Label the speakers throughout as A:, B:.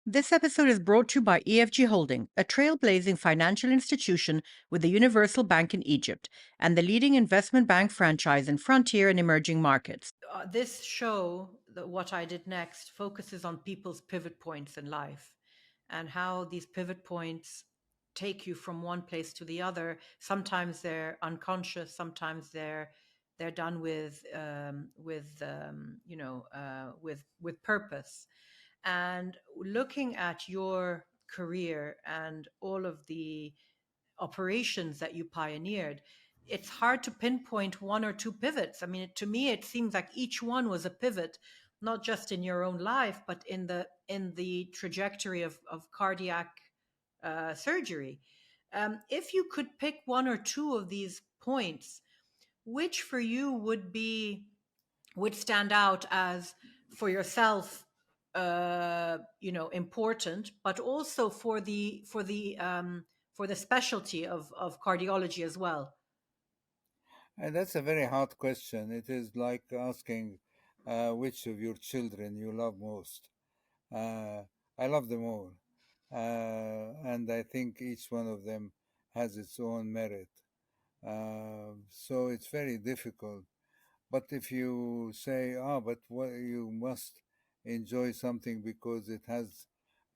A: This episode is brought to you by EFG Holding, a trailblazing financial institution with a universal bank in Egypt and the leading investment bank franchise in frontier and emerging markets. This show, What I Did Next, focuses on people's pivot points in life and how these pivot points take you from one place to the other. Sometimes they're unconscious, sometimes they're done with purpose. And looking at your career and all of the operations that you pioneered, it's hard to pinpoint one or two pivots. I mean, to me, it seems like each one was a pivot, not just in your own life, but in the trajectory of cardiac surgery. If you could pick one or two of these points, which for you would stand out as for yourself important, but also for the specialty of cardiology as well?
B: And that's a very hard question. It is like asking which of your children you love most. Uh, I love them all. And I think each one of them has its own merit. So it's very difficult. But if you say, but what, you must enjoy something because it has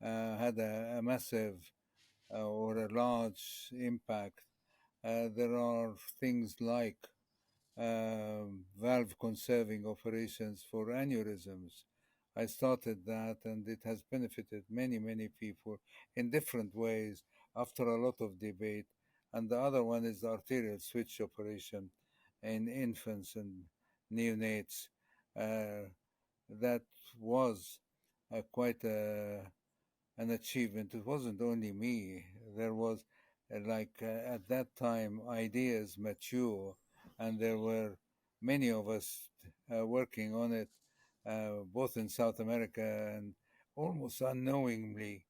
B: had a massive or a large impact, there are things like valve conserving operations for aneurysms. I started that and it has benefited many, many people in different ways after a lot of debate. And the other one is the arterial switch operation in infants and neonates. Uh, that was quite an achievement. It wasn't only me. There was, at that time, ideas mature, and there were many of us working on it, both in South America and almost unknowingly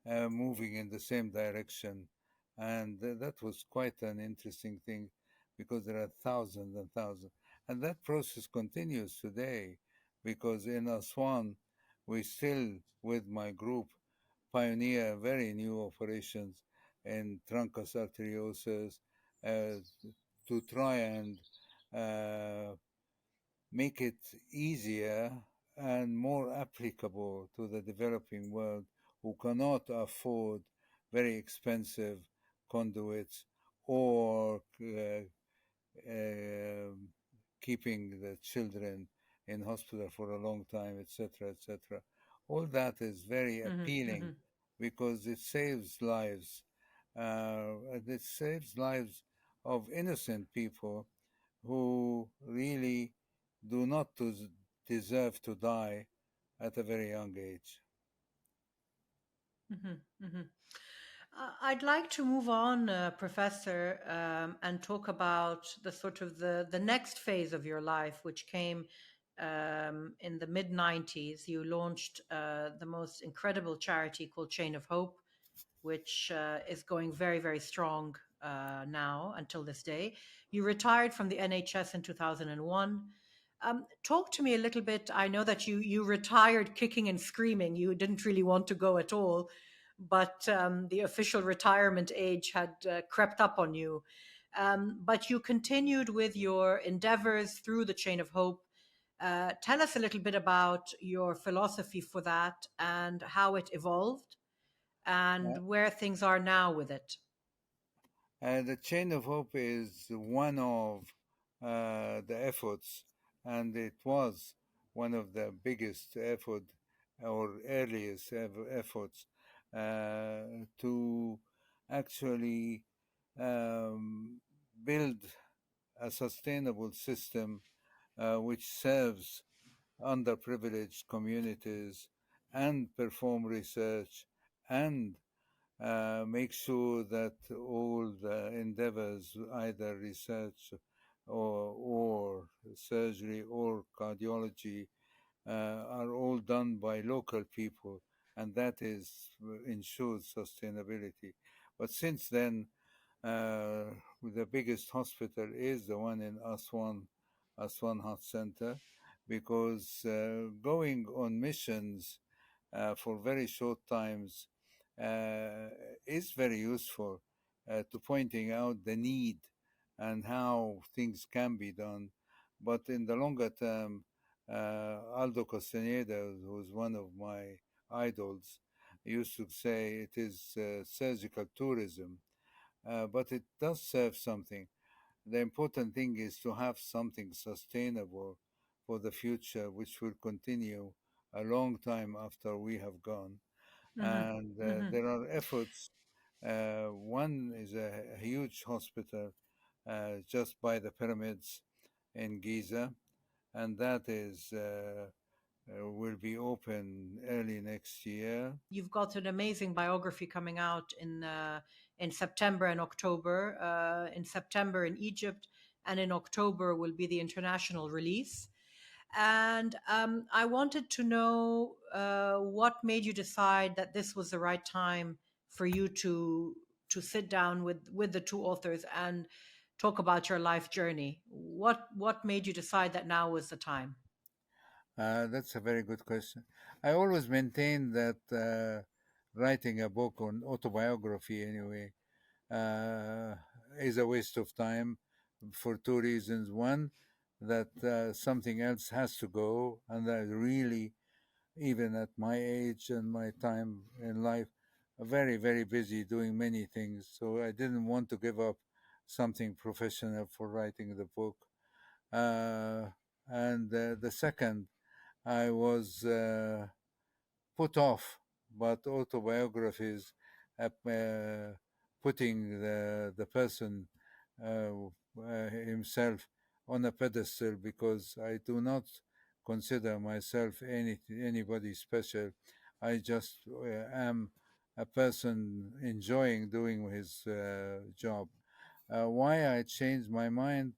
B: moving in the same direction. And that was quite an interesting thing because there are thousands and thousands. And that process continues today because in Aswan, we still, with my group, pioneer very new operations in truncus arteriosus uh, to try and uh, make it easier and more applicable to the developing world who cannot afford very expensive conduits or uh, keeping the children in hospital for a long time, etc., etc. All that is very
A: Hmm.
B: appealing
A: Hmm.
B: because it saves lives. And it saves lives of innocent people who really do not deserve to die at a very young age.
A: Hmm. Hmm. I'd like to move on, Professor, and talk about the next phase of your life, which came in the mid '90s. You launched the most incredible charity called Chain of Hope, which is going very, very strong now until this day. You retired from the NHS in 2001. Talk to me a little bit. I know that you retired kicking and screaming. You didn't really want to go at all, but the official retirement age had crept up on you. But you continued with your endeavors through the Chain of Hope. Tell us a little bit about your philosophy for that and how it evolved
B: Uh,
A: and where things are now with it.
B: the Chain of Hope is one of the efforts, and it was one of the biggest effort or earliest efforts to actually um, build a sustainable system which serves underprivileged communities and perform research and make sure that all the endeavors, either research or surgery or cardiology, are all done by local people, and that is ensures sustainability. But since then, uh, the biggest hospital is the one in Aswan, Aswan Heart Center, because going on missions for very short times uh, is very useful to pointing out the need and how things can be done. But in the longer term, Aldo Castaneda, who's one of my idols, used to say it is surgical tourism, but it does serve something. The important thing is to have something sustainable for the future, which will continue a long time after we have gone.
A: Hmm.
B: And
A: Hmm.
B: there are efforts. One is a huge hospital just by the pyramids in Giza, and that is will be open early next year.
A: You've got an amazing biography coming out in September and October. In September in Egypt, and in October will be the international release. And I wanted to know what made you decide that this was the right time for you to sit down with the two authors and talk about your life journey. What made you decide that now was the time?
B: That's a very good question. I always maintain that writing a book on autobiography, anyway, uh, is a waste of time for two reasons. One, that something else has to go, and I really, even at my age and my time in life, very, very busy doing many things. So I didn't want to give up something professional for writing the book. Uh, and the second, I was put off, but autobiographies, putting the person himself on a pedestal, because I do not consider myself anybody special. I just am a person enjoying doing his job. Why I changed my mind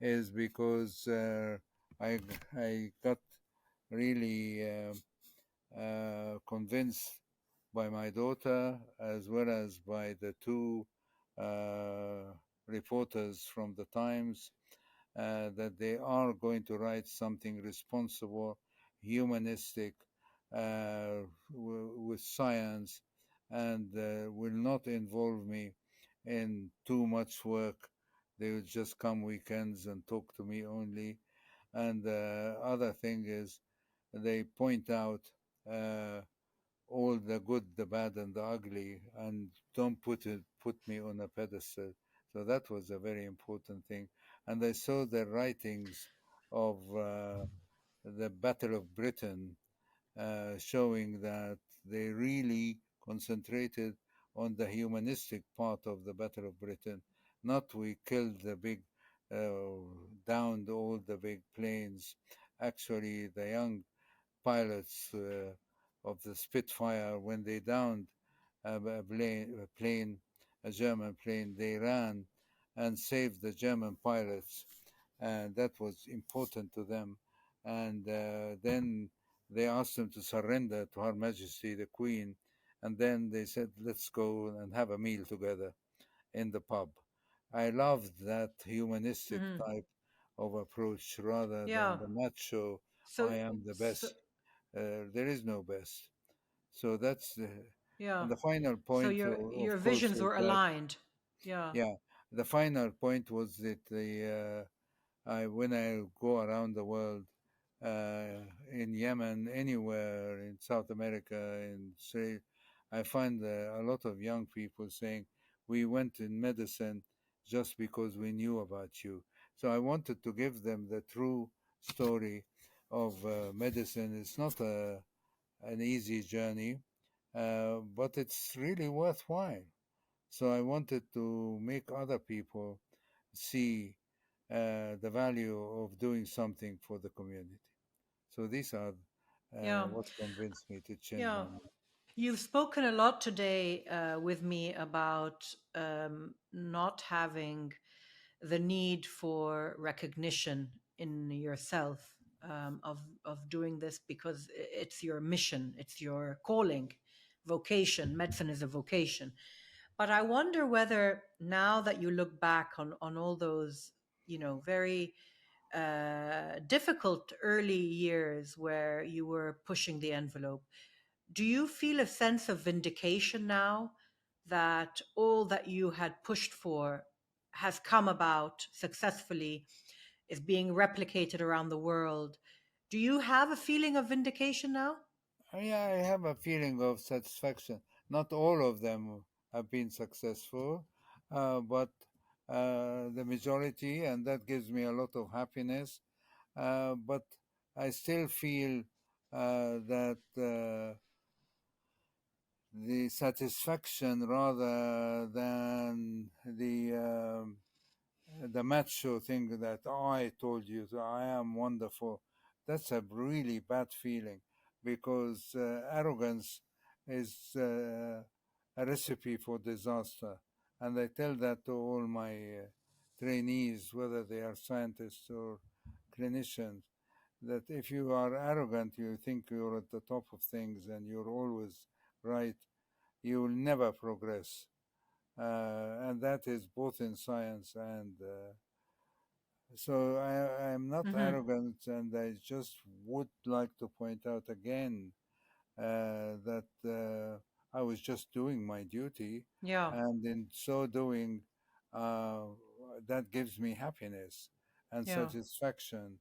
B: is because I got really convinced by my daughter as well as by the two uh, reporters from the Times that they are going to write something responsible, humanistic, with science, and will not involve me in too much work. They will just come weekends and talk to me only. And the other thing is, they point out uh, all the good, the bad, and the ugly, and don't put me on a pedestal. So that was a very important thing. And I saw the writings of the Battle of Britain, showing that they really concentrated on the humanistic part of the Battle of Britain. Not we killed the big, downed all the big planes. Actually, the young pilots of the Spitfire, when they downed a German plane, they ran and saved the German pilots, and that was important to them. And then they asked them to surrender to Her Majesty the Queen, and then they said, "Let's go and have a meal together in the pub." I loved that humanistic
A: Hmm.
B: type of approach rather than
A: Yeah.
B: the macho,
A: So,
B: "I am the
A: so
B: best." There is no best. So that's the,
A: yeah.
B: and the final
A: So
B: point,
A: your
B: of course,
A: visions
B: was
A: were
B: that,
A: aligned. Yeah.
B: yeah, the final point was that when I go around the world, in Yemen, anywhere in South America, in say, I find a lot of young people saying, "We went in medicine just because we knew about you." So I wanted to give them the true story of medicine. It's not an easy journey, but it's really worthwhile. So I wanted to make other people see the value of doing something for the community. So these are
A: Yeah.
B: what convinced me to change my
A: Yeah.
B: mind.
A: You've spoken a lot today with me about not having the need for recognition in yourself, of doing this because it's your mission, it's your calling, vocation. Medicine is a vocation. But I wonder whether now that you look back on all those, very difficult early years where you were pushing the envelope, do you feel a sense of vindication now that all that you had pushed for has come about successfully, is being replicated around the world? Do you have a feeling of vindication now?
B: Yeah, I have a feeling of satisfaction. Not all of them have been successful, but the majority, and that gives me a lot of happiness. But I still feel that the satisfaction rather than the macho thing that, "Oh, I told you that I am wonderful," that's a really bad feeling, because arrogance is a recipe for disaster. And I tell that to all my trainees, whether they are scientists or clinicians, that if you are arrogant, you think you're at the top of things and you're always right, you will never progress. And that is both in science and so I'm not
A: Hmm.
B: arrogant, and I just would like to point out again that I was just doing my duty,
A: Yeah,
B: and in so doing, uh, that gives me happiness and
A: yeah.
B: satisfaction,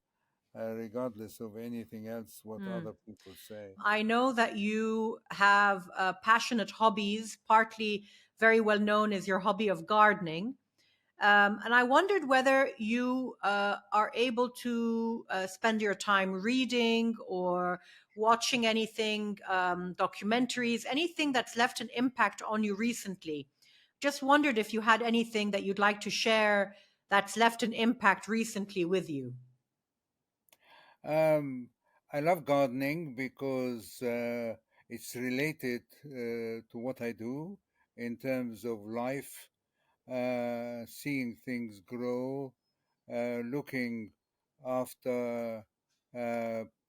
B: regardless of anything else what
A: Mm.
B: other people say.
A: I know that you have passionate hobbies, partly very well known as your hobby of gardening. And I wondered whether you are able to spend your time reading or watching anything, documentaries, anything that's left an impact on you recently. Just wondered if you had anything that you'd like to share that's left an impact recently with you.
B: Um, I love gardening because it's related to what I do in terms of life, seeing things grow, looking after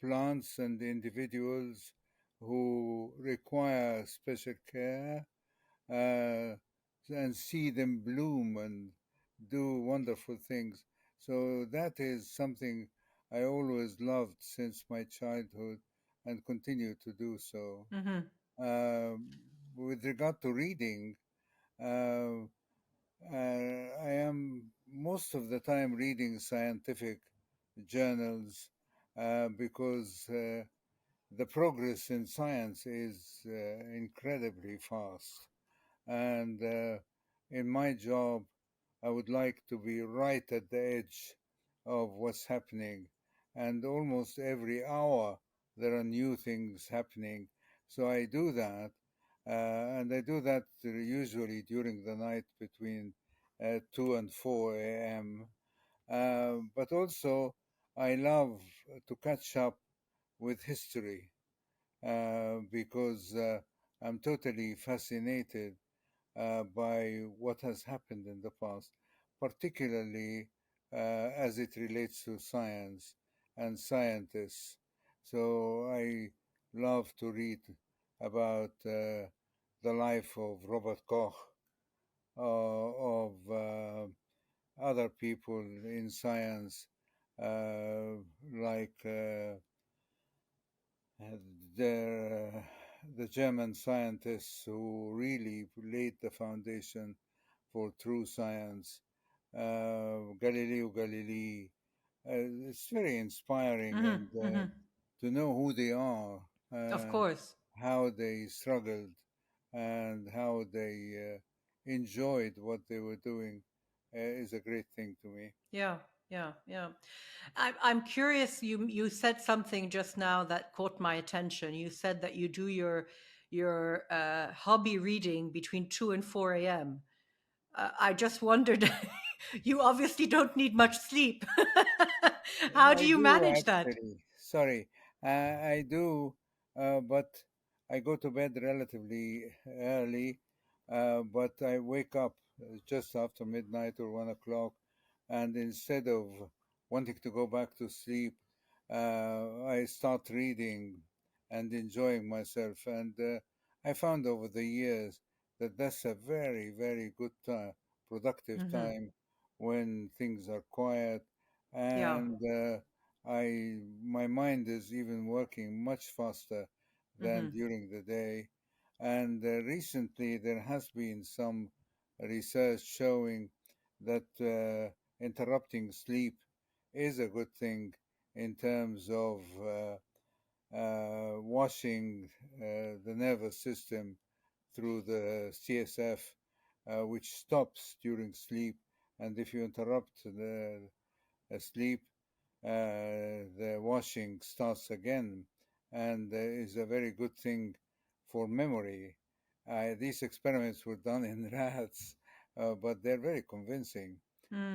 B: plants and individuals who require special care, uh, and see them bloom and do wonderful things. So that is something I always loved since my childhood and continue to do so.
A: Hmm.
B: Um, with regard to reading, uh, I am most of the time reading scientific journals because the progress in science is incredibly fast. And in my job, I would like to be right at the edge of what's happening. And almost every hour, there are new things happening. So I do that. And I do that usually during the night between 2 and 4 a.m. But also, I love to catch up with history because I'm totally fascinated by what has happened in the past, particularly as it relates to science and scientists. So I love to read about the life of Robert Koch, of other people in science, uh, like the the German scientists who really laid the foundation for true science, Galileo Galilei. It's very inspiring,
A: Hmm.
B: and
A: Hmm.
B: to know who they are,
A: Of
B: uh,
A: course.
B: how they struggled, and how they enjoyed what they were doing is a great thing to me.
A: Yeah, yeah, yeah. I'm curious. You said something just now that caught my attention. You said that you do your hobby reading between 2 and 4 a.m. I just wondered. You obviously don't need much sleep. How do
B: I
A: you
B: do
A: manage that?
B: actually. Sorry, I do, but I go to bed relatively early. But I wake up just after midnight or 1 o'clock, and instead of wanting to go back to sleep, I start reading and enjoying myself. And I found over the years that that's a very, very good time, productive
A: Hmm.
B: time when things are quiet
A: Yeah.
B: and my mind is even working much faster than
A: Mm-hmm.
B: during the day. And recently, there has been some research showing that interrupting sleep is a good thing in terms of washing the nervous system through the CSF, which stops during sleep. And if you interrupt the sleep, the washing starts again, and is a very good thing for memory. These experiments were done in rats, but they're very convincing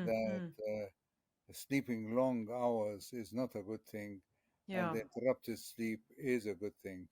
B: that
A: Mm-hmm.
B: sleeping long hours is not a good thing, and
A: Yeah.
B: interrupted sleep is a good thing.